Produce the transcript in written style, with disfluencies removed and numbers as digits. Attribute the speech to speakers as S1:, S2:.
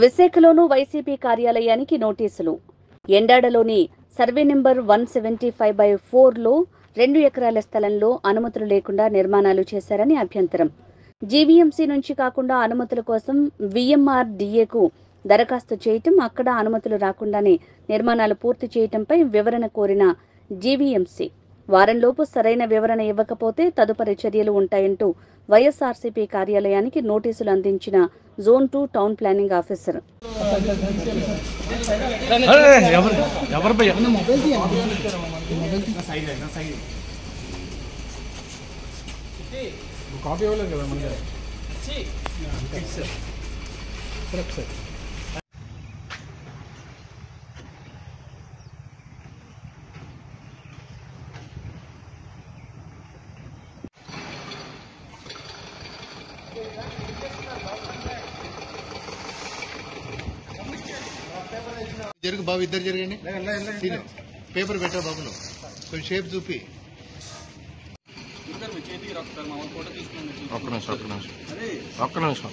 S1: విశాఖలోనూ YCP కార్యాలయానికి నోటీసులు. ఎండాడలోని survey number 175/4లో 2 ఎకరాల స్థలంలో అనుమతులు లేకుండా నిర్మాణాలు చేశారని అభ్యంతరం. జీవీఎంసీ నుంచి కాకుండా అనుమతుల కోసం వీఎంఆర్డీఏకు దరఖాస్తు చేయటం, అక్కడ అనుమతులు రాకుండానే నిర్మాణాలు పూర్తి చేయటంపై వివరణ కోరిన జీవీఎంసీ వారంలోపు సరైన వివరణ ఇవ్వకపోతే తదుపరి చర్యలు ఉంటాయంటూ వైఎస్ఆర్సీపీ కార్యాలయానికి నోటీసులు అందించిన జోన్ 2 టౌన్ ప్లానింగ్ ఆఫీసర్.
S2: జరుగు బాబు, ఇద్దరు జరగండి. పేపర్ పెట్టా బాబు, నువ్వు కొంచెం షేప్ చూపి. ఒక్క నిమిషం